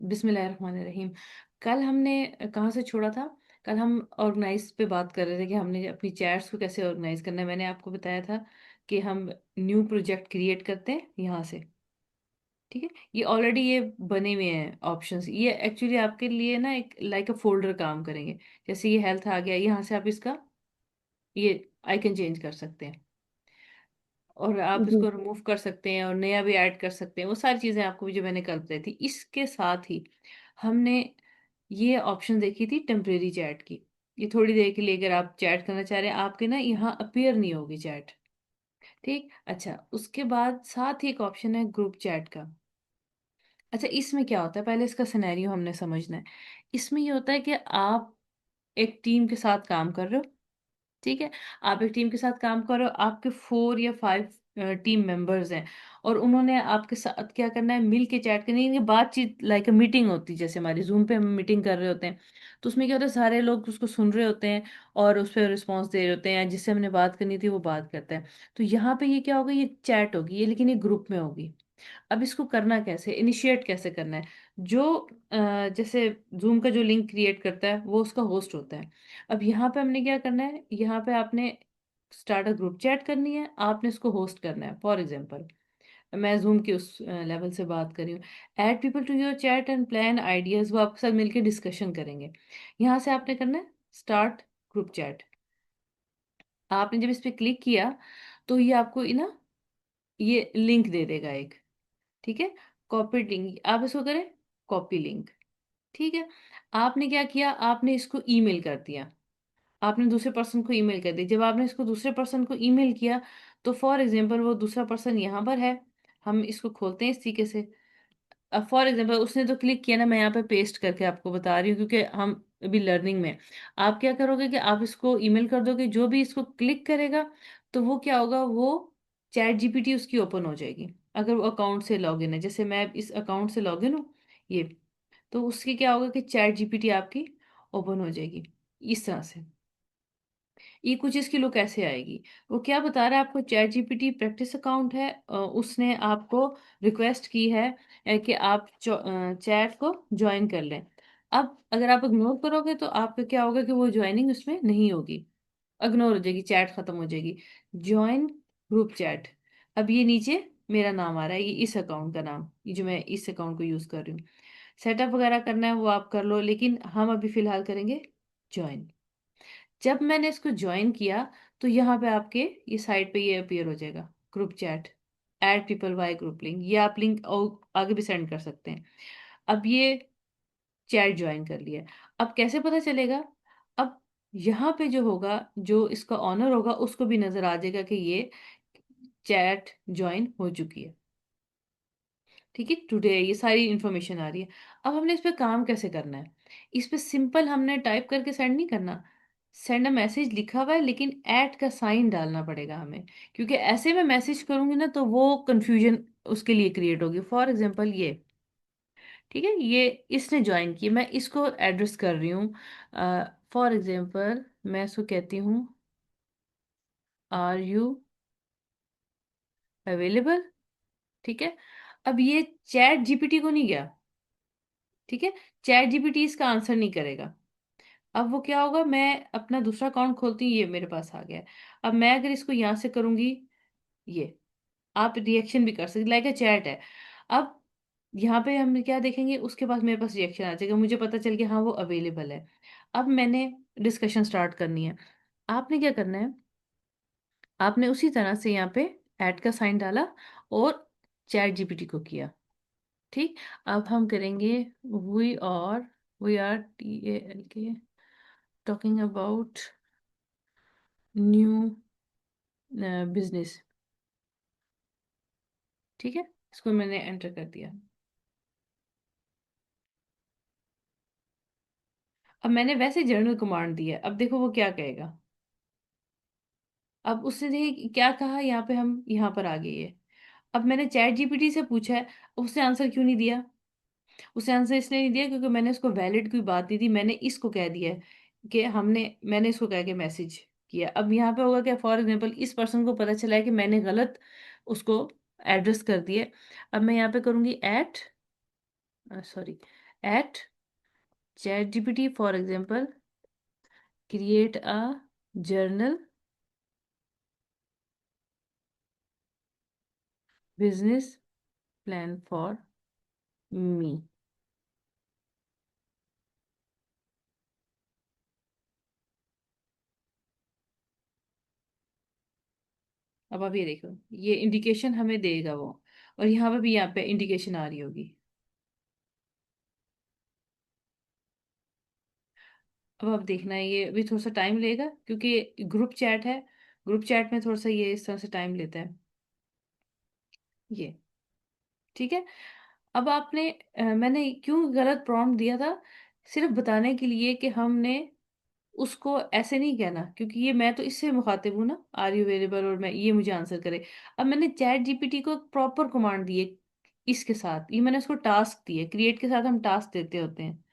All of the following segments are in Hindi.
बिस्मिल्लाहिर्रहमानिर्रहीम। कल हमने कहाँ से छोड़ा था? कल हम ऑर्गेनाइज़ पे बात कर रहे थे कि हमने अपनी चैट्स को कैसे ऑर्गेनाइज़ करना है। मैंने आपको बताया था कि हम न्यू प्रोजेक्ट क्रिएट करते हैं यहाँ से, ठीक है? ये ऑलरेडी ये बने हुए हैं ऑप्शंस। ये एक्चुअली आपके लिए ना एक लाइक अ फ़ोल्डर काम करेंगे। जैसे ये हेल्थ आ गया, यहाँ से आप इसका ये आइकन चेंज कर सकते हैं और आप जी। इसको रिमूव कर सकते हैं और नया भी ऐड कर सकते हैं। वो सारी चीज़ें आपको जो मैंने कल बताई थी। इसके साथ ही हमने ये ऑप्शन देखी थी टेम्परेरी चैट की। ये थोड़ी देर के लिए अगर आप चैट करना चाह रहे हैं, आपके ना यहाँ अपीयर नहीं होगी चैट, ठीक? अच्छा, उसके बाद साथ ही एक ऑप्शन है ग्रुप चैट का। अच्छा, इसमें क्या होता है, पहले इसका सिनेरियो हमने समझना है। इसमें ये होता है कि आप एक टीम के साथ काम कर रहे हो, ठीक है? आप एक टीम के साथ काम कर रहे हो, आपके 4 या 5 टीम मेंबर्स हैं और उन्होंने आपके साथ क्या करना है, मिल के चैट करनी है। ये बातचीत लाइक अ मीटिंग होती है, जैसे हमारी ज़ूम पे हम मीटिंग कर रहे होते हैं। तो उसमें क्या होता है, सारे लोग उसको सुन रहे होते हैं और उस पे रिस्पॉन्स दे रहे होते हैं, जिससे हमने बात करनी थी वो बात करता है। तो यहाँ पे ये क्या होगा, ये चैट होगी ये, लेकिन ये ग्रुप में होगी। अब इसको करना कैसे, इनिशिएट कैसे करना है? जो जैसे ज़ूम का जो लिंक क्रिएट करता है वो उसका होस्ट होता है। अब यहाँ पे हमने क्या करना है, यहाँ पे आपने स्टार्ट अ ग्रुप चैट करनी है, आपने इसको होस्ट करना है। फॉर एग्जांपल मैं ज़ूम की उस लेवल से बात कर रही हूँ। Add people to your chat and plan ideas, वो आपके साथ मिलके डिस्कशन करेंगे। यहाँ से आपने करना है स्टार्ट ग्रुप चैट। आपने जब इस पे क्लिक किया तो ये आपको ना ये लिंक दे देगा एक, ठीक है? कॉपी लिंक आप इसको करें, कॉपी लिंक, ठीक है? आपने क्या किया, आपने इसको ईमेल कर दिया। आपने दूसरे पर्सन को ईमेल कर दी। जब आपने इसको दूसरे पर्सन को ईमेल किया, तो फॉर एग्ज़ाम्पल वो दूसरा पर्सन यहाँ पर है। हम इसको खोलते हैं इस तरीके से। अब फॉर एग्ज़ाम्पल उसने तो क्लिक किया ना, मैं यहाँ पे पेस्ट करके आपको बता रही हूँ क्योंकि हम अभी लर्निंग में हैं। आप क्या करोगे कि आप इसको ईमेल कर दोगे, जो भी इसको क्लिक करेगा, तो वो क्या होगा, वो चैट जीपीटी उसकी ओपन हो जाएगी। अगर वो अकाउंट से लॉगिन है, जैसे मैं इस अकाउंट से लॉगिन हूँ, ये, तो उसकी क्या होगा कि चैट जीपीटी आपकी ओपन हो जाएगी, इस तरह से। ये कुछ इसकी लुक ऐसे आएगी। वो क्या बता रहा है आपको, चैट जीपीटी प्रैक्टिस अकाउंट है, उसने आपको रिक्वेस्ट की है कि आप चैट को ज्वाइन कर लें। अब अगर आप इग्नोर करोगे तो आपका क्या होगा कि वो ज्वाइनिंग उसमें नहीं होगी, इग्नोर हो जाएगी, चैट खत्म हो जाएगी। Join group chat. अब ये नीचे मेरा नाम आ रहा है, ये इस अकाउंट का नाम, ये जो मैं इस अकाउंट को यूज कर रही हूँ। सेटअप वगैरह करना है वो आप कर लो, लेकिन हम अभी फिलहाल करेंगे ज्वाइन। जब मैंने इसको ज्वाइन किया तो यहाँ पे आपके ये साइड पे ये अपीयर हो जाएगा, group chat, add people bye group link. ये आप लिंक आगे भी सेंड कर सकते हैं। अब ये चैट ज्वाइन कर लिया। अब कैसे पता चलेगा? अब यहाँ पे जो होगा, जो इसका ऑनर होगा, उसको भी नजर आ जाएगा कि ये चैट ज्वाइन हो चुकी है, ठीक है? टुडे ये सारी इन्फॉर्मेशन आ रही है। अब हमने इस पे काम कैसे करना है? इस पे सिंपल हमने टाइप करके सेंड नहीं करना। सेंड अ मैसेज लिखा हुआ है, लेकिन ऐट का साइन डालना पड़ेगा हमें, क्योंकि ऐसे में मैसेज करूंगी ना तो वो कंफ्यूजन उसके लिए क्रिएट होगी। फॉर एग्जांपल ये, ठीक है, ये इसने ज्वाइन की, मैं इसको एड्रेस कर रही हूँ। फॉर एग्जांपल मैं इसको कहती हूँ, आर यू अवेलेबल, ठीक है? अब ये चैट जीपीटी को नहीं गया, ठीक है? चैट जीपीटी इसका आंसर नहीं करेगा। अब वो क्या होगा, मैं अपना दूसरा अकाउंट खोलती हूँ, ये मेरे पास आ गया है। अब मैं अगर इसको यहाँ से करूंगी, ये आप रिएक्शन भी कर सकते, लाइक अ चैट है। अब यहाँ पे हम क्या देखेंगे, उसके पास मेरे पास रिएक्शन आ जाएगा, मुझे पता चल गया हाँ वो अवेलेबल है। अब मैंने डिस्कशन स्टार्ट करनी है। आपने क्या करना है, आपने उसी तरह से यहाँ पे ऐड का साइन डाला और चैट जीपीटी को किया, ठीक? अब हम करेंगे we are TALK talking about new business, ठीक है? इसको मैंने एंटर कर दिया। अब मैंने वैसे जर्नल कमांड दी है, अब देखो वो क्या कहेगा। अब उसने देखिए क्या कहा, यहाँ पे हम यहाँ पर आ गए है। अब मैंने चैट जीपीटी से पूछा है, उसने आंसर क्यों नहीं दिया? उसने आंसर इसलिए नहीं दिया क्योंकि मैंने उसको वैलिड कोई बात नहीं दी, मैंने इसको कह दिया है कि मैंने इसको कह के मैसेज किया। अब यहाँ पे होगा क्या, फॉर एग्जाम्पल इस पर्सन को पता चला है कि मैंने गलत उसको एड्रेस कर दिया। अब मैं यहाँ पे करूँगी at, sorry, at chat GPT for example create a journal business plan for me. अब आप ये देखो, ये इंडिकेशन हमें देगा वो, और यहाँ पे भी, यहाँ पे इंडिकेशन आ रही होगी। अब आप देखना है, ये भी थोड़ा सा टाइम लेगा क्योंकि ग्रुप चैट है। ग्रुप चैट में थोड़ा सा ये इस तरह से टाइम लेता है ये। ठीक है। अब आपने मैंने क्यों गलत प्रॉम्प्ट दिया था, सिर्फ बताने के लिए कि हमने उसको ऐसे नहीं कहना, क्योंकि ये मैं तो इससे मुखातिब हूँ ना, आर यू अवेलेबल, और मैं ये मुझे आंसर करे। अब मैंने चैट जीपीटी को प्रॉपर कमांड दिए, इसके साथ ये मैंने उसको टास्क दिए, क्रिएट के साथ हम टास्क देते होते हैं।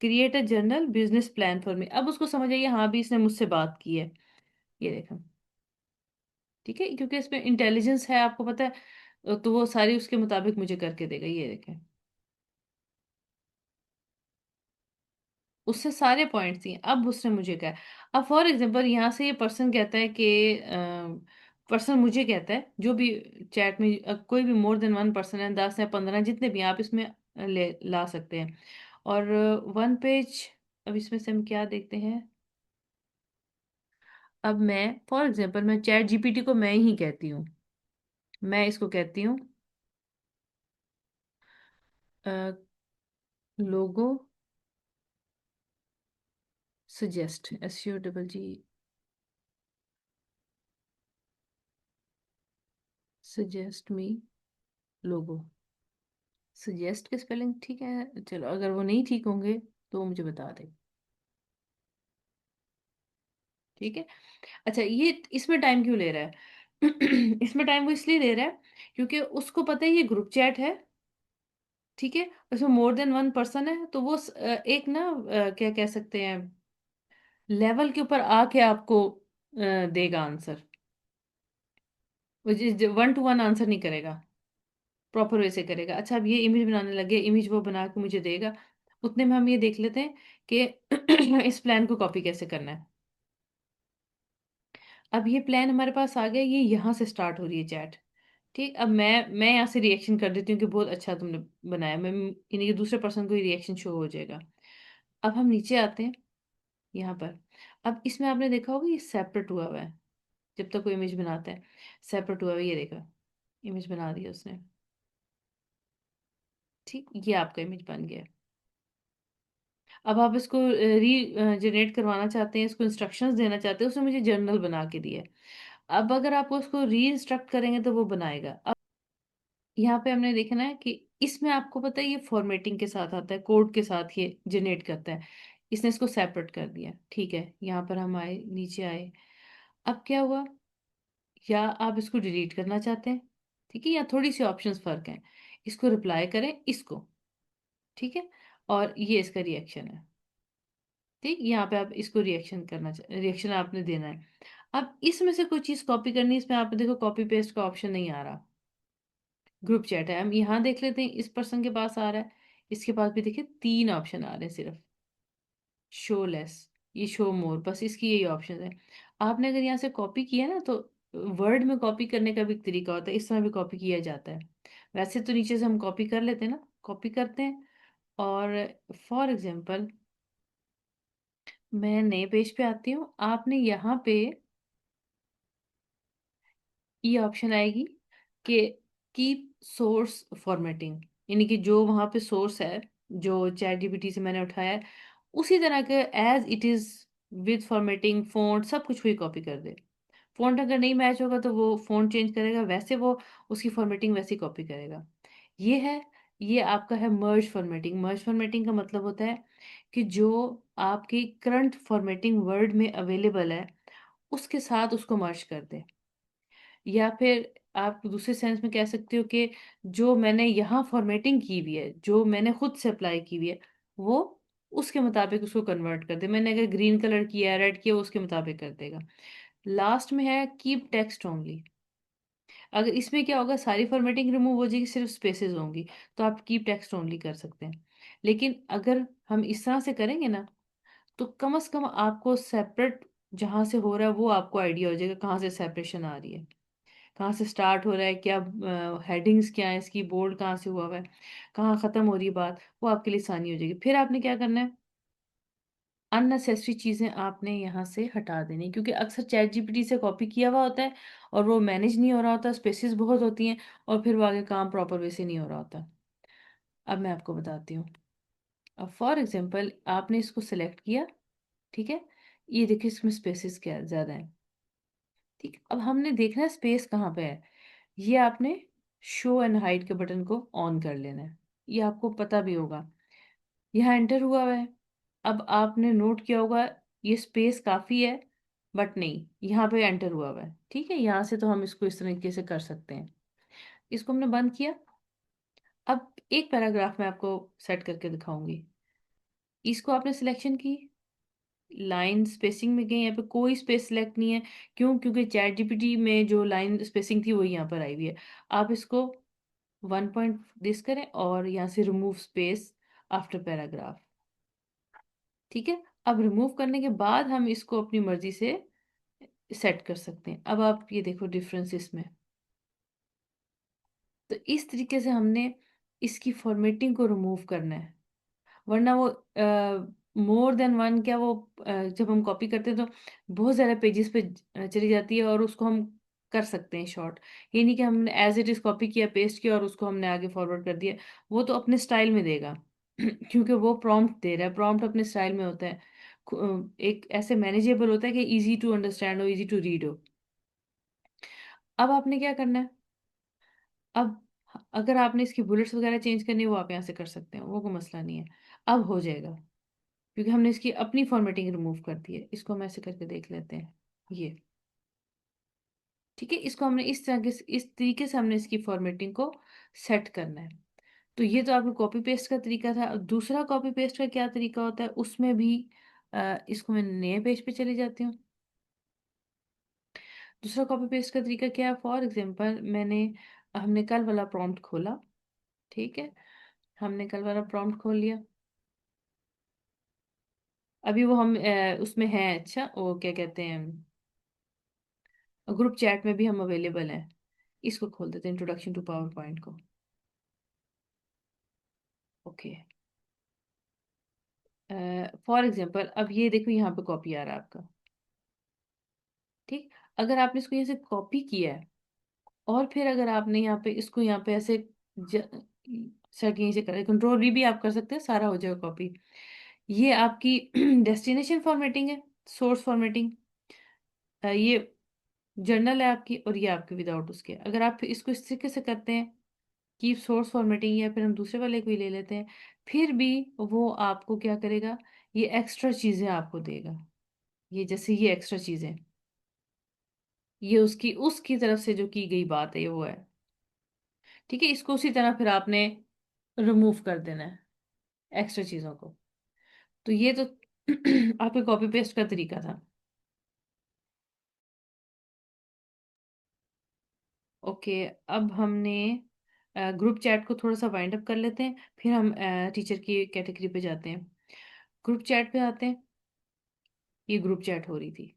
Create a journal business plan for me, अब उसको समझ आइए हाँ भी इसने मुझसे बात की है। ये देखो। ठीक है, क्योंकि इसमें इंटेलिजेंस है, आपको पता है, तो वो सारी उसके मुताबिक मुझे करके देगा। ये देखें, उससे सारे पॉइंट्स दिए, अब उसने मुझे कहा। अब फॉर एग्जांपल यहाँ से ये पर्सन कहता है कि पर्सन मुझे कहता है, जो भी चैट में कोई भी मोर देन वन पर्सन है, 10 या 15 जितने भी हैं, आप इसमें ले ला सकते हैं। और वन पेज, अब इसमें से हम क्या देखते हैं। अब मैं फॉर एग्जांपल मैं चैट जीपीटी को मैं ही कहती हूँ, मैं इसको कहती हूँ लोगो सजेस्ट, SUGG, सजेस्ट मी लोगो। सजेस्ट की स्पेलिंग ठीक है, चलो अगर वो नहीं ठीक होंगे तो वो मुझे बता दे। ठीक है। अच्छा, ये इसमें टाइम क्यों ले रहा है? इसमें टाइम वो इसलिए ले रहा है क्योंकि उसको पता है ये ग्रुप चैट है। ठीक है, उसमें मोर देन वन पर्सन है, तो वो एक ना क्या कह सकते हैं, लेवल के ऊपर आके आपको देगा आंसर। वो 1 to 1 आंसर नहीं करेगा, प्रॉपर वे से करेगा। अच्छा, अब ये इमेज बनाने लगे, इमेज वो बना के मुझे देगा। उतने में हम ये देख लेते हैं कि इस प्लान को कॉपी कैसे करना है। अब ये प्लान हमारे पास आ गया, ये यहाँ से स्टार्ट हो रही है चैट। ठीक, अब मैं यहाँ से रिएक्शन कर देती हूँ कि बहुत अच्छा तुमने बनाया, मैं यानी कि दूसरे पर्सन को ही रिएक्शन शो हो जाएगा। अब हम नीचे आते हैं यहाँ पर। अब इसमें आपने देखा होगा ये सेपरेट हुआ हुआ है, जब तक कोई इमेज बनाता है सेपरेट हुआ हुआ है, ये देखा, इमेज बना दिया उसने। ठीक, ये आपका इमेज बन गया। अब आप इसको री जनरेट करवाना चाहते हैं, इसको इंस्ट्रक्शंस देना चाहते हैं, उसने मुझे जर्नल बना के दिया है। अब अगर आप उसको री इंस्ट्रक्ट करेंगे तो वो बनाएगा। अब यहाँ पे हमने देखना है कि इसमें आपको पता है ये फॉर्मेटिंग के साथ आता है, कोड के साथ ये जनरेट करता है। इसने इसको सेपरेट कर दिया। ठीक है, यहाँ पर हम आए, नीचे आए। अब क्या हुआ, या आप इसको डिलीट करना चाहते हैं, ठीक है, या थोड़ी सी ऑप्शंस फर्क हैं। इसको रिप्लाई करें इसको। ठीक है, और ये इसका रिएक्शन है। ठीक, यहाँ पे आप इसको रिएक्शन करना, रिएक्शन आपने देना है। अब इसमें से कोई चीज कॉपी करनी है, इसमें आप देखो कॉपी पेस्ट का ऑप्शन नहीं आ रहा। ग्रुप चैट है, हम यहाँ देख लेते हैं, इस पर्सन के पास आ रहा है, इसके पास भी देखिए 3 ऑप्शन आ रहे हैं सिर्फ। शो लेस, ये शो मोर, बस इसकी यही ऑप्शन है। आपने अगर यहाँ से कॉपी किया ना, तो वर्ड में कॉपी करने का भी एक तरीका होता है, इस तरह भी कॉपी किया जाता है। वैसे तो नीचे से हम कॉपी कर लेते हैं ना, कॉपी करते हैं, और फॉर एग्जाम्पल मैं नए पेज पे आती हूँ, आपने यहाँ पे ये ऑप्शन आएगी कि कीप सोर्स फॉर्मेटिंग, यानी कि जो वहां पे सोर्स है, जो चैट जीपीटी से मैंने उठाया है, उसी तरह के as it is, with formatting, font सब कुछ वही कॉपी कर दे। फ़ॉन्ट अगर नहीं मैच होगा तो वो फ़ॉन्ट चेंज करेगा, वैसे वो उसकी फॉर्मेटिंग वैसे ही कॉपी करेगा। ये है, ये आपका है मर्ज फॉर्मेटिंग। मर्ज फॉर्मेटिंग का मतलब होता है कि जो आपकी करंट फॉर्मेटिंग वर्ड में अवेलेबल है, उसके साथ उसको मर्ज कर दे। या फिर आप दूसरे सेंस में कह सकते हो कि जो मैंने यहाँ फॉर्मेटिंग की हुई है, जो मैंने खुद से अप्लाई की हुई है, वो उसके मुताबिक उसको कन्वर्ट कर दे। मैंने अगर ग्रीन कलर किया, रेड किया, वो उसके मुताबिक कर देगा। लास्ट में है कीप टेक्स्ट ओनली। अगर इसमें क्या होगा, सारी फॉर्मेटिंग रिमूव हो जाएगी, सिर्फ स्पेसेस होंगी, तो आप कीप टेक्स्ट ओनली कर सकते हैं। लेकिन अगर हम इस तरह से करेंगे ना, तो कम से कम आपको सेपरेट जहां से हो रहा है वो आपको आइडिया हो जाएगा, कहाँ से सेपरेशन आ रही है, कहाँ से स्टार्ट हो रहा है, क्या हेडिंग्स क्या है इसकी, बोल्ड कहाँ से हुआ है, कहाँ खत्म हो रही है बात, वो आपके लिए आसानी हो जाएगी। फिर आपने क्या करना है, अननेसेसरी चीजें आपने यहाँ से हटा देनी, क्योंकि अक्सर चैट जीपीटी से कॉपी किया हुआ होता है और वो मैनेज नहीं हो रहा होता, स्पेसिस बहुत होती हैं, और फिर वो आगे काम प्रॉपर वे से नहीं हो रहा होता। अब मैं आपको बताती हूँ। अब फॉर एग्जाम्पल आपने इसको सेलेक्ट किया, ठीक है, ये देखिए इसमें स्पेसिस क्या ज़्यादा है। ठीक, अब हमने देखना है स्पेस कहाँ पे है। ये आपने शो एंड हाइड के बटन को ऑन कर लेना है, ये आपको पता भी होगा। यहाँ एंटर हुआ हुआ है। अब आपने नोट किया होगा ये स्पेस काफ़ी है, बट नहीं, यहाँ पे एंटर हुआ हुआ है। ठीक है, यहाँ से तो हम इसको इस तरीके से कर सकते हैं। इसको हमने बंद किया। अब एक पैराग्राफ मैं आपको सेट करके दिखाऊंगी। इसको आपने सिलेक्शन की, लाइन स्पेसिंग में गए, यहाँ पे कोई स्पेस सिलेक्ट नहीं है। क्यों? क्योंकि चैट जीपीटी में जो लाइन स्पेसिंग थी वो यहाँ पर आई हुई है। आप इसको 1 पॉइंट दिस करें और यहाँ से रिमूव स्पेस आफ्टर पैराग्राफ। ठीक है, अब रिमूव करने के बाद हम इसको अपनी मर्जी से सेट कर सकते हैं। अब आप ये देखो डिफरेंस इसमें। तो इस तरीके से हमने इसकी फॉर्मेटिंग को रिमूव करना है, वरना वो मोर देन वन क्या वो जब हम कॉपी करते हैं तो बहुत ज़्यादा पेजेस पे चली जाती है, और उसको हम कर सकते हैं शॉर्ट। ये नहीं कि हमने एज इट इज़ कॉपी किया, पेस्ट किया और उसको हमने आगे फॉरवर्ड कर दिया। वो तो अपने स्टाइल में देगा क्योंकि वो प्रॉम्प्ट दे रहा है, प्रॉम्प्ट अपने स्टाइल में होता है। एक ऐसे मैनेजेबल होता है कि इजी टू अंडरस्टैंड हो, इजी टू रीड हो। अब आपने क्या करना है, अब अगर आपने इसकी बुलेट्स वगैरह चेंज करनी है वो आप यहाँ से कर सकते हैं, वो कोई मसला नहीं है। अब हो जाएगा, क्योंकि हमने इसकी अपनी फॉर्मेटिंग रिमूव कर दी है। इसको हम ऐसे करके देख लेते हैं, ये ठीक है। इसको हमने इस तरीके से हमने इसकी फॉर्मेटिंग को सेट करना है। तो ये तो आपको कॉपी पेस्ट का तरीका था। अब दूसरा कॉपी पेस्ट का क्या तरीका होता है, उसमें भी इसको मैं नए पेज पे चली जाती हूँ। दूसरा कॉपी पेस्ट का तरीका क्या है, फॉर एग्जाम्पल हमने कल वाला प्रॉम्प्ट खोला, ठीक है, हमने कल वाला प्रॉम्प्ट खोल लिया। अभी वो हम उसमें है, अच्छा वो क्या कहते हैं, ग्रुप चैट में भी हम अवेलेबल हैं। इसको खोल देते हैं, इंट्रोडक्शन टू पावर पॉइंट को। ओके, फॉर एग्जांपल अब ये देखो यहाँ पे कॉपी आ रहा है आपका। ठीक, अगर आपने इसको यहाँ से कॉपी किया है और फिर अगर आपने यहाँ पे इसको यहाँ पे ऐसे सेट यहीं से करें, कंट्रोल भी आप कर सकते हैं, सारा हो जाएगा कॉपी। ये आपकी डेस्टिनेशन फॉर्मेटिंग है, सोर्स फॉर्मेटिंग। ये जर्नल है आपकी, और ये आपकी विदाउट उसके। अगर आप इसको इस तरीके से करते हैं कीप सोर्स फॉर्मेटिंग, या फिर हम दूसरे वाले को ही ले लेते हैं, फिर भी वो आपको क्या करेगा, ये एक्स्ट्रा चीजें आपको देगा। ये जैसे ये एक्स्ट्रा चीजें, ये उसकी उसकी तरफ से जो की गई बात है ये वो है। ठीक है, इसको उसी तरह फिर आपने रिमूव कर देना है, एक्स्ट्रा चीजों को। तो ये तो आपके कॉपी पेस्ट का तरीका था। ओके, अब हमने ग्रुप चैट को थोड़ा सा वाइंड अप कर लेते हैं, फिर हम टीचर की कैटेगरी पे जाते हैं। ग्रुप चैट पे आते हैं, ये ग्रुप चैट हो रही थी।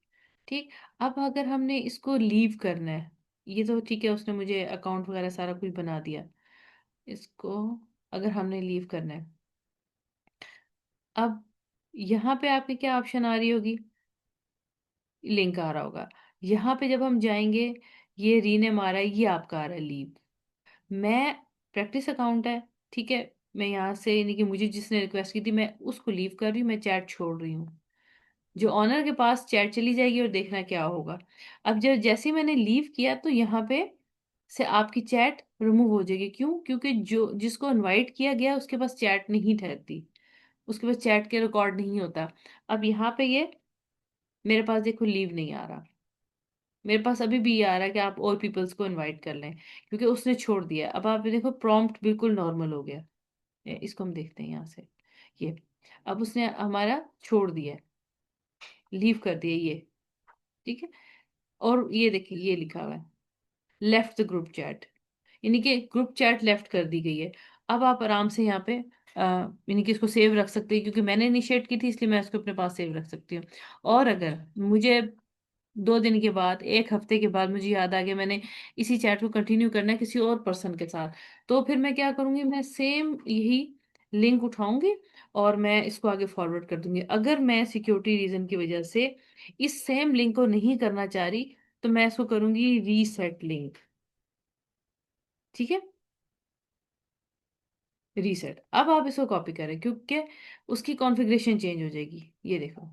ठीक, अब अगर हमने इसको लीव करना है, ये तो ठीक है, उसने मुझे अकाउंट वगैरह सारा कुछ बना दिया। इसको अगर हमने लीव करना है, अब यहाँ पे आपकी क्या ऑप्शन आ रही होगी, लिंक आ रहा होगा। यहाँ पे जब हम जाएंगे, ये रीनेम आ रहा है, ये आपका आ रहा है लीव। मैं प्रैक्टिस अकाउंट है, ठीक है, मैं यहाँ से यानी कि मुझे जिसने रिक्वेस्ट की थी मैं उसको लीव कर रही हूँ, मैं चैट छोड़ रही हूँ। जो ऑनर के पास चैट चली जाएगी और देखना क्या होगा। अब जब जैसे ही मैंने लीव किया तो यहाँ पे से आपकी चैट रिमूव हो जाएगी। क्यों? क्योंकि जो जिसको इनवाइट किया गया उसके पास चैट नहीं ठहरती, उसके पास चैट के रिकॉर्ड नहीं होता। अब यहाँ पे ये मेरे पास देखो लीव नहीं आ रहा, मेरे पास अभी भी ये आ रहा है कि आप और पीपल्स को इनवाइट कर लें, क्योंकि उसने छोड़ दिया। अब आप देखो प्रॉम्प्ट बिल्कुल नॉर्मल हो गया। इसको हम देखते हैं यहाँ से, ये अब उसने हमारा छोड़ दिया, लीव कर दिया ये। ठीक है, और ये देखिए ये लिखा हुआ है लेफ्ट द ग्रुप चैट, यानी कि ग्रुप चैट लेफ्ट कर दी गई है। अब आप आराम से यहाँ पे यानी कि इसको सेव रख सकते हैं, क्योंकि मैंने इनिशिएट की थी इसलिए मैं इसको अपने पास सेव रख सकती हूँ। और अगर मुझे 2 दिन के बाद, एक हफ्ते के बाद मुझे याद आ गया मैंने इसी चैट को कंटिन्यू करना है किसी और पर्सन के साथ, तो फिर मैं क्या करूंगी, मैं सेम यही लिंक उठाऊंगी और मैं इसको आगे फॉरवर्ड कर दूंगी। अगर मैं सिक्योरिटी रीजन की वजह से इस सेम लिंक को नहीं करना चाह रही, तो मैं इसको करूंगी रीसेट लिंक। ठीक है, रीसेट। अब आप इसको कॉपी करें क्योंकि उसकी कॉन्फ़िगरेशन चेंज हो जाएगी, ये देखो।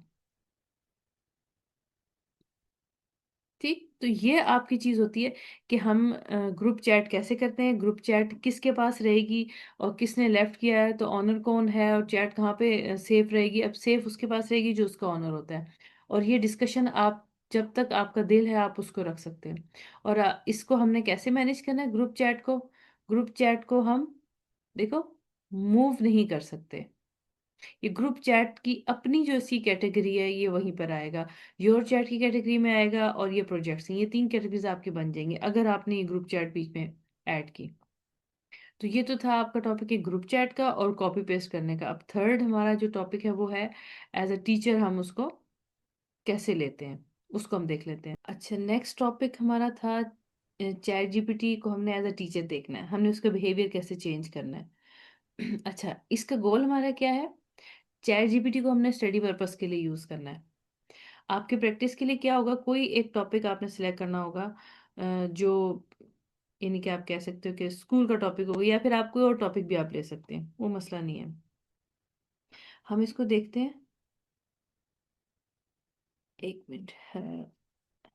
ठीक, तो ये आपकी चीज होती है कि हम ग्रुप चैट कैसे करते हैं, ग्रुप चैट किसके पास रहेगी और किसने लेफ्ट किया है, तो ऑनर कौन है, और चैट कहाँ पे सेफ रहेगी। अब सेफ उसके पास रहेगी जो उसका ऑनर होता है। और ये डिस्कशन आप, जब तक आपका दिल है आप उसको रख सकते हैं। और इसको हमने कैसे मैनेज करना है ग्रुप चैट को, ग्रुप चैट को हम देखो मूव नहीं कर सकते। ये ग्रुप चैट की अपनी जो इसकी कैटेगरी है ये वहीं पर आएगा, योर चैट की कैटेगरी में आएगा, और ये प्रोजेक्ट्स हैं, ये 3 कैटेगरीज आपके बन जाएंगे अगर आपने ये ग्रुप चैट बीच में ऐड की। तो ये तो था आपका टॉपिक है ग्रुप चैट का और कॉपी पेस्ट करने का। अब थर्ड हमारा जो टॉपिक है वो है एज अ टीचर हम उसको कैसे लेते हैं, उसको हम देख लेते हैं। अच्छा, नेक्स्ट टॉपिक हमारा था चैट जीपीटी को हमने एज अ टीचर देखना है, हमने उसका बिहेवियर कैसे चेंज करना है। अच्छा, इसका गोल हमारा क्या है, चैट जीपीटी को हमने स्टडी पर्पस के लिए यूज करना है। आपके प्रैक्टिस के लिए क्या होगा, कोई एक टॉपिक आपने सिलेक्ट करना होगा, जो यानी कि आप कह सकते हो कि स्कूल का टॉपिक होगा, या फिर आप कोई और टॉपिक भी आप ले सकते हैं, वो मसला नहीं है। हम इसको देखते हैं, एक मिनट है।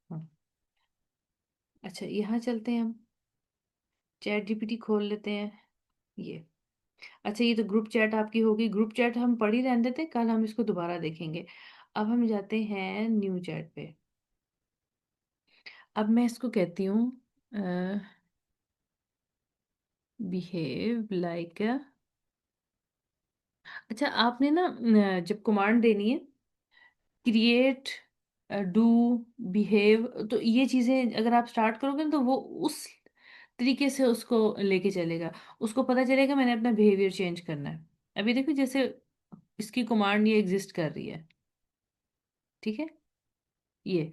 हाँ, अच्छा यहाँ चलते हैं, हम चैट जीपीटी खोल लेते हैं ये। अच्छा, ये तो ग्रुप चैट आपकी होगी, ग्रुप चैट हम पढ़ ही रहने देते हैं, कल हम इसको दोबारा देखेंगे। अब हम जाते हैं न्यू चैट पे। अब मैं इसको कहती हूँ बिहेव लाइक। अच्छा, आपने ना जब कमांड देनी है क्रिएट, डू, बिहेव, तो ये चीजें अगर आप स्टार्ट करोगे ना तो वो उस तरीके से उसको लेके चलेगा, उसको पता चलेगा मैंने अपना बिहेवियर चेंज करना है। अभी देखो जैसे इसकी कमांड ये एग्जिस्ट कर रही है, ठीक है, ये।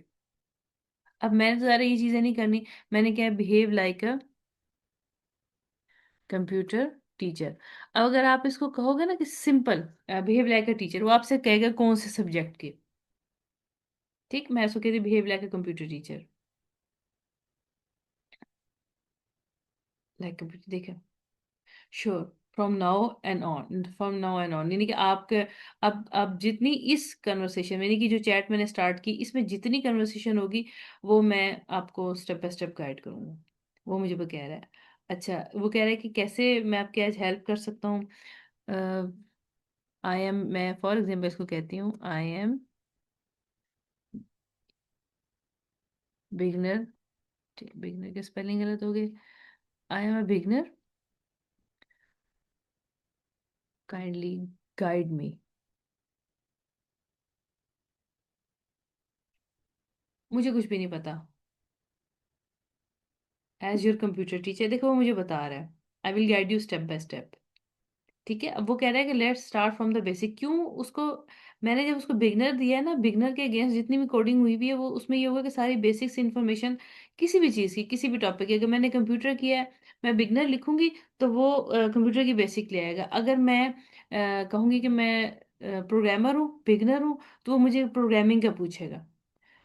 अब मैंने तो ज़्यादा ये चीजें नहीं करनी, मैंने क्या, behave like a computer teacher. अब अगर आप इसको कहोगे ना कि simple behave like a teacher, वो आपसे कहेगा कौन से सब्जेक्ट के। ठीक, मैं इसको कहती behave like a computer teacher, like computer, देखा। Sure, from now and on, from now and on, यानी कि आपके अब जितनी इस कन्वर्सेशन, यानी कि जो चैट मैंने स्टार्ट की, इसमें जितनी कन्वर्सेशन होगी वो मैं आपको स्टेप बाय स्टेप गाइड करूंगा। वो मुझे वो कह रहा है। अच्छा, वो कह रहा है कि कैसे मैं आपकी आज हेल्प कर सकता हूँ। आई एम, मैं फॉर एग्जाम्पल इसको कहती हूँ आई एम बिगनर। बिगनर के स्पेलिंग गलत हो गई, I am a beginner, kindly guide me. मुझे कुछ भी नहीं पता, एज योर कंप्यूटर टीचर, देखो वो मुझे बता रहा है I will guide you step by step. ठीक है, अब वो कह रहा है कि let's start from the basic. क्यों उसको, मैंने जब उसको बिगनर दिया है ना, बिगनर के अगेंस्ट जितनी भी कोडिंग हुई भी है वो उसमें ये होगा कि सारी बेसिक्स इन्फॉर्मेशन किसी भी चीज़ की, किसी भी टॉपिक की, अगर मैंने कंप्यूटर किया है मैं बिगनर लिखूंगी तो वो कंप्यूटर की बेसिक ले आएगा। अगर मैं कहूंगी कि मैं प्रोग्रामर हूँ, बिगनर हूँ, तो वो मुझे प्रोग्रामिंग का पूछेगा।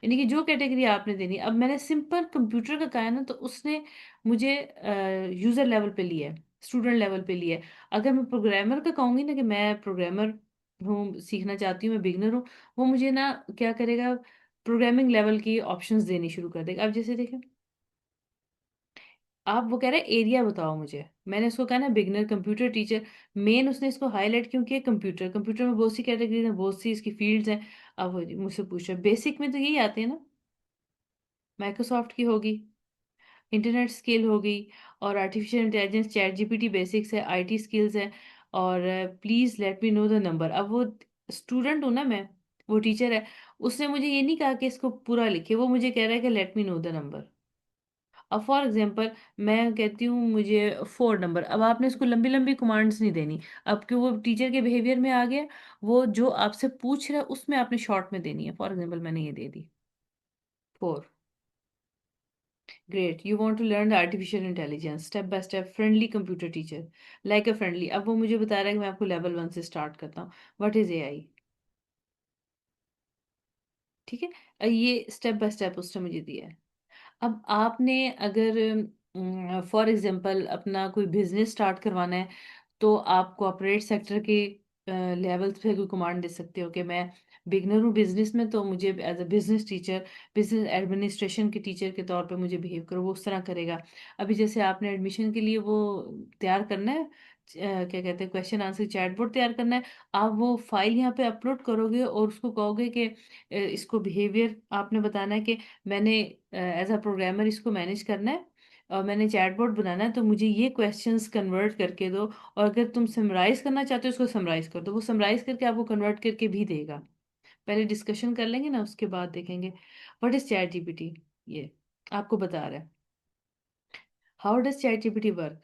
यानी कि जो कैटेगरी आपने देनी, अब मैंने सिंपल कंप्यूटर का कहा है ना, तो उसने मुझे यूजर लेवल पे लिया है, स्टूडेंट लेवल पे लिया है। अगर मैं प्रोग्रामर का कहूंगी ना कि मैं प्रोग्रामर हूँ, सीखना चाहती हूँ, मैं बिगनर हूँ, वो मुझे ना क्या करेगा, प्रोग्रामिंग लेवल की ऑप्शंस देनी शुरू कर देगा। अब जैसे देखें, आप, वो कह रहे हैं एरिया बताओ मुझे, मैंने उसको कहा ना बिगनर, कंप्यूटर टीचर। मेन उसने इसको हाईलाइट क्यों किया, कंप्यूटर, कंप्यूटर में बहुत सी कैटेगरीज हैं, बहुत सी इसकी फील्ड्स हैं। अब वो मुझसे पूछ रहा है बेसिक में तो यही आते हैं ना, माइक्रोसॉफ्ट की होगी, इंटरनेट स्किल होगी, और artificial intelligence, chat GPT basics है, आईटी स्किल्स है, और please let me know the number. अब वो स्टूडेंट हूँ ना मैं, वो टीचर है, उसने मुझे ये नहीं कहा कि इसको पूरा लिखे, वो मुझे कह रहा है कि let me know the number. अब फॉर एग्जांपल मैं कहती हूँ मुझे 4 नंबर, अब आपने इसको लंबी लंबी कमांड्स नहीं देनी। अब क्यों वो टीचर के बिहेवियर में आ गया, वो जो आपसे पूछ रहा है उसमें आपने शॉर्ट में देनी है। फॉर एग्जांपल मैंने ये दे दी 4। Great, you want to learn the artificial intelligence step by step friendly computer teacher like a friendly. अब वो मुझे बता रहा है कि मैं आपको लेवल 1 से स्टार्ट करता हूँ। What is AI? ठीक है, ये स्टेप बाय स्टेप उसने मुझे दिया है। अब आपने अगर फॉर एग्जांपल अपना कोई बिजनेस स्टार्ट करवाना है, तो आप कॉर्पोरेट सेक्टर के लेवल पे कोई कमांड दे सकते हो कि मैं बिगनर हूँ बिजनेस में, तो मुझे as a business teacher, business administration के टीचर के तौर पे मुझे बिहेव करो, वो उस तरह करेगा। अभी जैसे आपने एडमिशन के लिए वो तैयार करना है, क्या कहते हैं, क्वेश्चन आंसर चैटबॉट तैयार करना है। आप वो फाइल यहाँ पे अपलोड करोगे और उसको कहोगे कि इसको बिहेवियर आपने बताना है कि मैंने एज अ प्रोग्रामर इसको मैनेज करना है और मैंने चैटबॉट बनाना है, तो मुझे ये क्वेश्चंस कन्वर्ट करके दो। और अगर तुम समराइज करना चाहते हो उसको समराइज कर दो, वो समराइज करके आपको कन्वर्ट करके भी देगा। पहले डिस्कशन कर लेंगे ना, उसके बाद देखेंगे। What is chat GPT? ये आपको बता रहा है how does chat GPT work.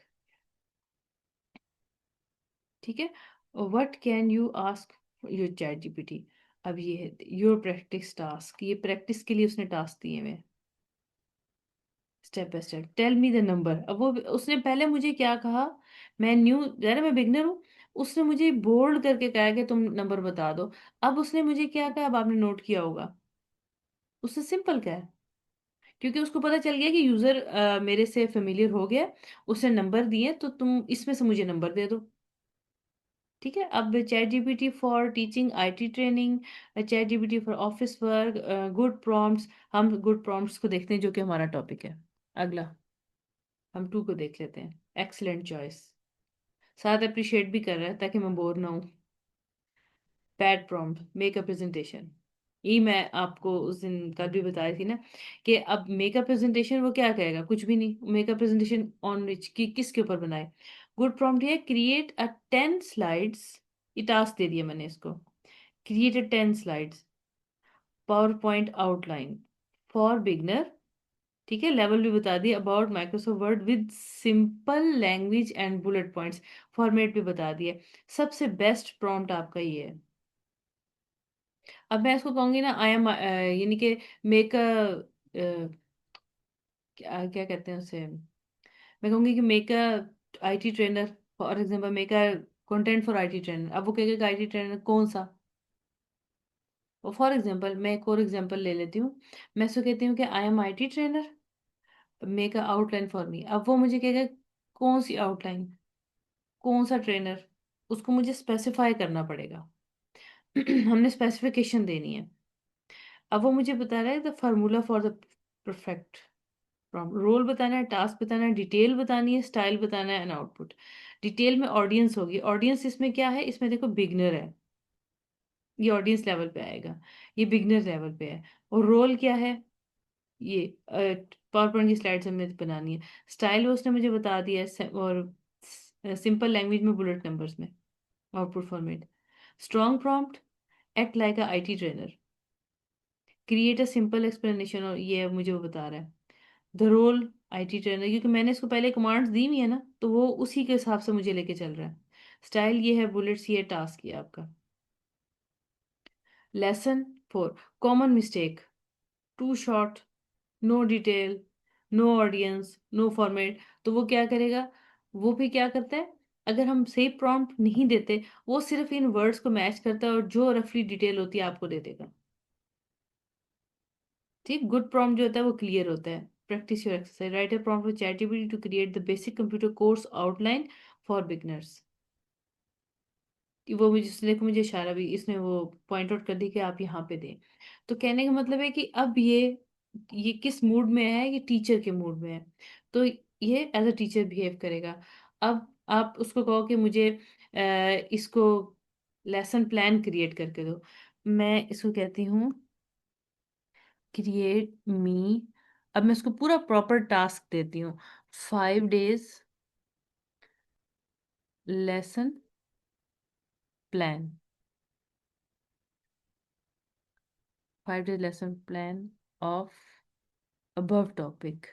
ठीक है, what can you ask your chat GPT. अब ये है योर प्रैक्टिस टास्क, ये प्रैक्टिस के लिए उसने टास्क दिए हुए। Step by step tell me the number. अब वो उसने पहले मुझे क्या कहा, मैं न्यू जरा मैं बिगनर हूँ, उसने मुझे बोल्ड करके कहा कि तुम नंबर बता दो। अब उसने मुझे क्या कहा, अब आपने नोट किया होगा, उसने सिंपल कहा है, क्योंकि उसको पता चल गया कि यूजर मेरे से फेमिलियर हो गया, उसने नंबर दिए, तो तुम इसमें से मुझे नंबर दे दो। ठीक है, अब chat GPT for teaching IT training, chat GPT for office work, good prompts. हम गुड प्रॉम्प्ट्स को देखते हैं जो कि हमारा टॉपिक है। अगला हम 2 को देख लेते हैं। एक्सीलेंट चॉइस, साथ अप्रिशिएट भी कर रहा है ताकि मैं बोर ना हूँ। Bad prompt, make a presentation. ये मैं आपको उस दिन कल भी बताई थी ना, कि अब मेकअप प्रेजेंटेशन वो क्या कहेगा, कुछ भी नहीं। मेकअप प्रेजेंटेशन ऑन विच, की किसके ऊपर बनाए। गुड प्रॉम्प्ट ये क्रिएट अ 10 स्लाइड्स, ये टास्क दे दिया मैंने इसको। Create a 10 slides power point outline for beginner. ठीक है, लेवल भी बता दिया, about Microsoft word with simple language and bullet points. Format भी बता दिया। सबसे बेस्ट प्रॉम्प्ट आपका ये है। अब मैं इसको कहूंगी ना, आई एम यानी कि मेक अ क्या क्या कहते हैं उसे, मैं कहूंगी कि make a IT trainer, for example make a content for IT trainer. अब वो कहेगा आईटी ट्रेनर कौन सा। और फॉर एग्जांपल मैं एक और एग्जांपल ले लेती हूँ, मैं इसको कहती हूँ कि I am IT trainer, make a outline for me. अब वो मुझे कहेगा कौन सी आउटलाइन, कौन सा ट्रेनर, उसको मुझे स्पेसिफाई करना पड़ेगा। हमने स्पेसिफिकेशन देनी है। अब वो मुझे बता रहा है the formula for the perfect prompt. Role बताना है, टास्क बताना है, डिटेल बतानी है, स्टाइल बताना है एंड आउटपुट। डिटेल में ऑडियंस होगी, ऑडियंस इसमें क्या है, इसमें देखो बिगनर है, ये ऑडियंस लेवल पे आएगा, ये बिगनर लेवल पे है। और रोल क्या है, ये पावर पॉइंट की स्लाइड्स हमें बनानी है। स्टाइल उसने मुझे बता दिया है, और सिंपल लैंग्वेज में बुलेट नंबर्स में। Output format strong prompt, act like a IT trainer, create a simple explanation. और ये मुझे वो बता रहा है द रोल आईटी ट्रेनर, क्योंकि मैंने इसको पहले कमांड्स दी हुई है ना, तो वो उसी के हिसाब से मुझे लेके चल रहा है। स्टाइल ये है, बुलेट्स ये, टास्क ये आपका। Lesson 4, common mistake, too short, no detail, no audience, no format. तो वो क्या करेगा, वो भी क्या करता है, अगर हम सही प्रॉम्प्ट नहीं देते, वो सिर्फ इन वर्ड्स को मैच करता है और जो रफली डिटेल होती है आपको दे देगा। ठीक, गुड प्रॉम्प्ट जो होता है वो क्लियर होता है। Practice your exercise, write a prompt with ChatGPT to create the basic computer course outline for beginners. वो मुझे इसने देखो, मुझे इशारा भी इसने वो पॉइंट आउट कर दी कि आप यहाँ पे दें। तो कहने का मतलब है कि अब ये किस मूड में है, ये टीचर के मूड में है, तो ये एज अ टीचर बिहेव करेगा। अब आप उसको कहो कि मुझे इसको लेसन प्लान क्रिएट करके दो। मैं इसको कहती हूँ क्रिएट मी, अब मैं इसको पूरा प्रॉपर टास्क देती हूँ। 5 days lesson plan, 5 days lesson plan of above topic.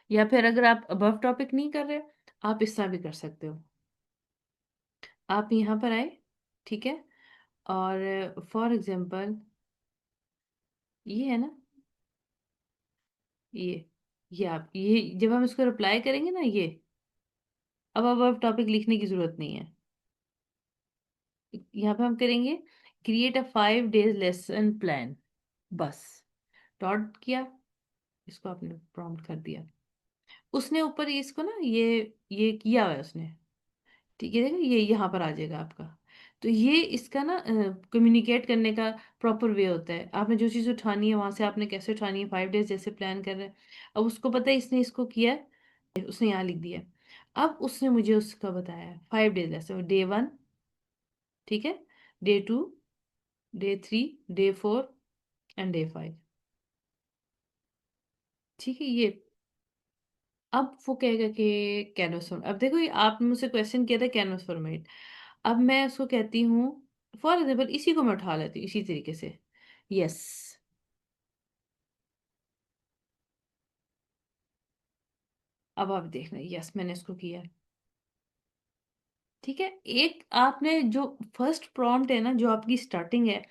या फिर अगर आप अबव टॉपिक नहीं कर रहे, आप इस तरह भी कर सकते हो। आप यहाँ पर आए, ठीक है, और फॉर एग्जाम्पल ये है ना, ये ये आप ये जब हम इसको रिप्लाई करेंगे ना, ये अब टॉपिक लिखने की जरूरत नहीं है। यहाँ पे हम करेंगे create a 5 days lesson plan, बस डॉट किया, इसको आपने प्रॉम्प्ट कर दिया। उसने ऊपर इसको ना ये किया हुआ है उसने, ठीक है, देखो ये यहाँ पर आ जाएगा आपका। तो ये इसका ना कम्युनिकेट करने का प्रॉपर वे होता है। आपने जो चीज़ उठानी है वहां से आपने कैसे उठानी है, 5 डेज जैसे प्लान कर रहे हैं। अब उसको पता है, इसने इसको किया है, उसने यहाँ लिख दिया है। अब उसने मुझे उसका बताया है 5 डेज जैसे डे 1, ठीक है, day 2, day 3, day 4 and day 5, ठीक है। ये अब वो कहेगा कि कैनवस फॉर्म, अब देखो ये आपने मुझसे क्वेश्चन किया था कैनवस फॉर्मेट। अब मैं उसको कहती हूँ, फॉर एग्जाम्पल इसी को मैं उठा लेती हूँ इसी तरीके से, यस। अब आप देखना, यस मैंने इसको किया, ठीक है। एक आपने जो फर्स्ट प्रॉम्प्ट है ना, जो आपकी स्टार्टिंग है,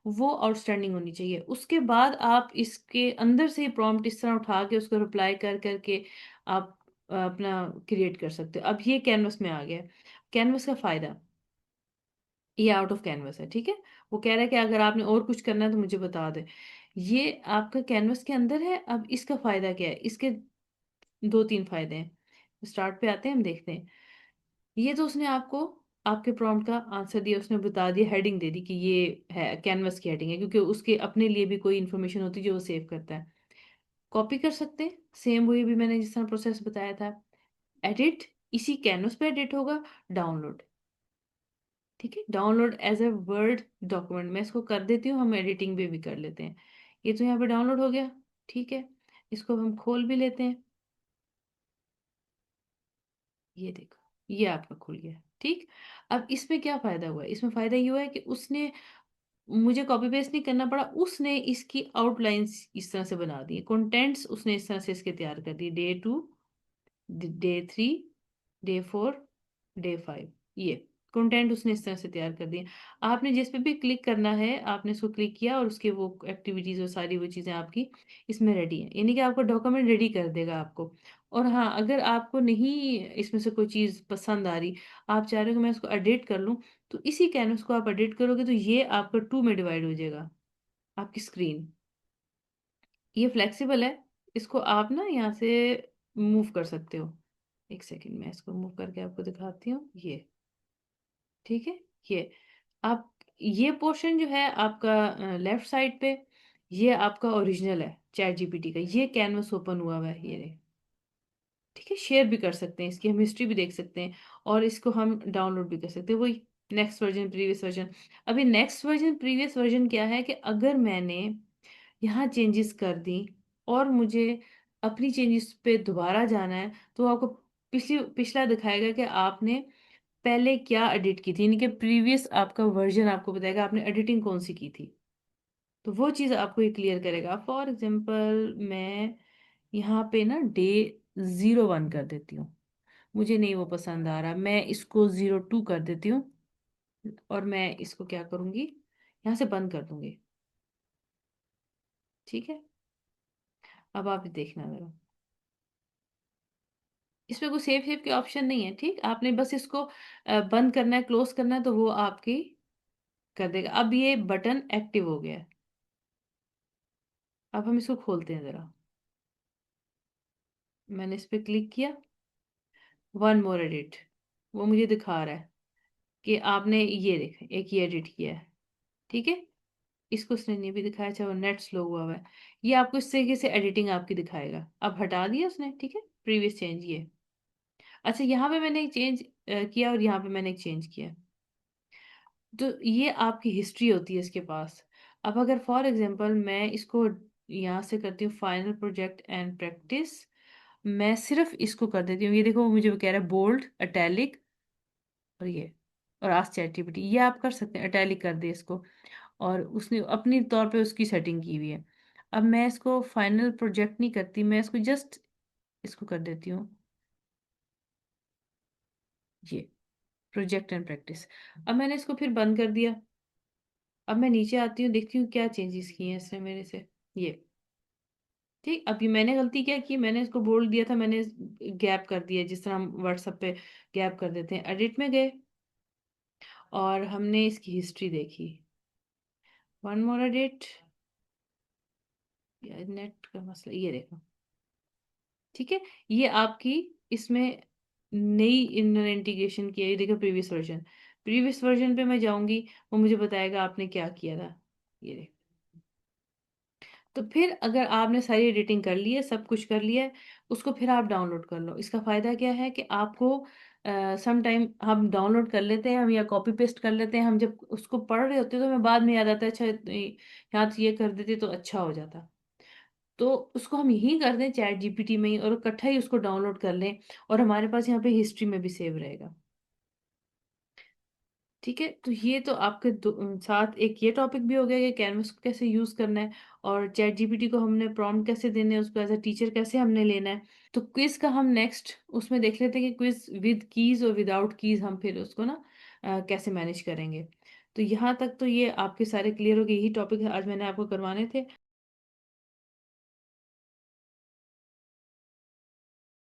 वो आउटस्टैंडिंग होनी चाहिए। उसके बाद आप इसके अंदर से प्रॉम्प्ट इस तरह उठा के उसको रिप्लाई कर करके आप अपना क्रिएट कर सकते हो। अब ये कैनवस में आ गया। कैनवस का फायदा, ये आउट ऑफ कैनवस है, ठीक है। वो कह रहा है कि अगर आपने और कुछ करना है तो मुझे बता दे। ये आपका कैनवस के अंदर है। अब इसका फायदा क्या है, इसके 2-3 फायदे हैं। स्टार्ट पे आते हैं, हम देखते हैं। ये तो उसने आपको आपके प्रॉम्प्ट का आंसर दिया, उसने बता दिया, हेडिंग दे दी कि ये है कैनवस की हेडिंग है, क्योंकि उसके अपने लिए भी कोई इन्फॉर्मेशन होती है जो वो सेव करता है। कॉपी कर सकते हैं, सेम वही भी मैंने जिस तरह प्रोसेस बताया था। एडिट, इसी कैनवस पे एडिट होगा। डाउनलोड, ठीक है, download as a Word document, मैं इसको कर देती हूँ, हम एडिटिंग भी कर लेते हैं। ये तो यहाँ पे डाउनलोड हो गया, ठीक है। इसको हम खोल भी लेते हैं, ये देखो ये आपका खुल गया, ठीक। अब इसमें क्या फायदा हुआ, इसमें फायदा ये हुआ है कि उसने मुझे कॉपी पेस्ट नहीं करना पड़ा, उसने इसकी आउटलाइंस इस तरह से बना दी, कंटेंट्स उसने इस तरह से इसके तैयार कर दिए, डे 2, डे 3, डे 4, डे 5, ये कंटेंट उसने इस तरह से तैयार कर दिए। आपने जिस पे भी क्लिक करना है, आपने उसको क्लिक किया और उसके वो एक्टिविटीज और सारी वो चीज़ें आपकी इसमें रेडी है, यानी कि आपका डॉक्यूमेंट रेडी कर देगा आपको। और हाँ, अगर आपको नहीं इसमें से कोई चीज़ पसंद आ रही, आप चाह रहे हो कि मैं इसको एडिट कर लूँ, तो इसी कैनवस को आप एडिट करोगे तो ये आपका 2 में डिवाइड हो जाएगा, आपकी स्क्रीन। ये फ्लेक्सिबल है, इसको आप ना यहाँ से मूव कर सकते हो। एक सेकंड में इसको मूव करके आपको दिखाती हूँ, ये ठीक है। ये आप ये पोर्शन जो है आपका लेफ्ट साइड पे, ये आपका ओरिजिनल है चैट जीपीटी का, ये कैनवस ओपन हुआ हुआ है, ये रहे, ठीक है। शेयर भी कर सकते हैं, इसकी हम हिस्ट्री भी देख सकते हैं, और इसको हम डाउनलोड भी कर सकते हैं, वही नेक्स्ट वर्जन प्रीवियस वर्जन। अभी नेक्स्ट वर्जन प्रीवियस वर्जन क्या है कि अगर मैंने यहाँ चेंजेस कर दी और मुझे अपनी चेंजेस पे दोबारा जाना है, तो आपको पिछला दिखाएगा कि आपने पहले क्या एडिट की थी, यानी कि प्रीवियस आपका वर्जन आपको बताएगा आपने एडिटिंग कौन सी की थी। तो वो चीज़ आपको ये क्लियर करेगा। फॉर एग्जांपल मैं यहाँ पे ना डे 01 कर देती हूँ, मुझे नहीं वो पसंद आ रहा, मैं इसको डे 02 कर देती हूँ, और मैं इसको क्या करूँगी, यहाँ से बंद कर दूंगी, ठीक है। अब आप देखना जरा, इसमें कोई सेव सेव के ऑप्शन नहीं है, ठीक। आपने बस इसको बंद करना है, क्लोज करना है, तो वो आपकी कर देगा। अब ये बटन एक्टिव हो गया है। अब हम इसको खोलते हैं जरा, मैंने इस पे क्लिक किया, वन मोर एडिट, वो मुझे दिखा रहा है कि आपने ये देख एक ये एडिट किया है, ठीक है। इसको उसने नहीं भी दिखाया, चाहे वो नेट स्लो हुआ हुआ है, ये आपको इस तरीके से एडिटिंग आपकी दिखाएगा। अब हटा दिया उसने, ठीक है, प्रीवियस चेंज ये। अच्छा, यहाँ पे मैंने एक चेंज किया और यहाँ पे मैंने एक चेंज किया, तो ये आपकी हिस्ट्री होती है इसके पास। अब अगर फॉर एग्जांपल मैं इसको यहाँ से करती हूँ फाइनल प्रोजेक्ट एंड प्रैक्टिस, मैं सिर्फ इसको कर देती हूँ, ये देखो मुझे वो कह रहा है बोल्ड अटैलिक, और ये और आस्क चैट जीपीटी, ये आप कर सकते हैं, अटैलिक कर दे इसको, और उसने अपनी तौर पे उसकी सेटिंग की हुई है। अब मैं इसको फाइनल प्रोजेक्ट नहीं करती, मैं इसको जस्ट इसको कर देती हूँ ये प्रोजेक्ट एंड प्रैक्टिस। अब मैंने इसको फिर बंद कर दिया। अब मैं नीचे आती हूँ, देखती हूँ क्या चेंजेस किए हैं इसने मेरे से। ये ठीक। अब ये मैंने गलती क्या की, मैंने इसको बोल दिया था, मैंने गैप कर दिया जिस तरह हम व्हाट्सएप पे गैप कर देते हैं। एडिट में गए और हमने इसकी हिस्ट्री देखी। One more edit. नेट का मसला, ये देखो। ठीक है, ये आपकी इसमें नई इनर इंटीग्रेशन की है। ये देखो प्रीवियस वर्जन। प्रीवियस वर्जन पे मैं जाऊंगी, वो मुझे बताएगा आपने क्या किया था। ये देखो। तो फिर अगर आपने सारी एडिटिंग कर ली है, सब कुछ कर लिया है, उसको फिर आप डाउनलोड कर लो। इसका फायदा क्या है कि आपको सम टाइम हम डाउनलोड कर लेते हैं, हम या कॉपी पेस्ट कर लेते हैं, हम जब उसको पढ़ रहे होते हैं तो हमें बाद में याद आता है अच्छा यहाँ तो ये कर देते तो अच्छा हो जाता। तो उसको हम यहीं कर दें चैट जीपीटी में ही, और इकट्ठा ही उसको डाउनलोड कर लें, और हमारे पास यहाँ पे हिस्ट्री में भी सेव रहेगा। ठीक है, तो ये तो आपके साथ एक ये टॉपिक भी हो गया कि कैनवस को कैसे यूज करना है, और चैट जीपीटी को हमने प्रॉम्प्ट कैसे देने हैं, उसको एज अ टीचर कैसे हमने लेना है। तो क्विज का हम नेक्स्ट उसमें देख लेते हैं कि क्विज विद कीज और विदाउट कीज हम फिर उसको ना कैसे मैनेज करेंगे। तो यहाँ तक तो ये आपके सारे क्लियर हो गए, यही टॉपिक आज मैंने आपको करवाने थे।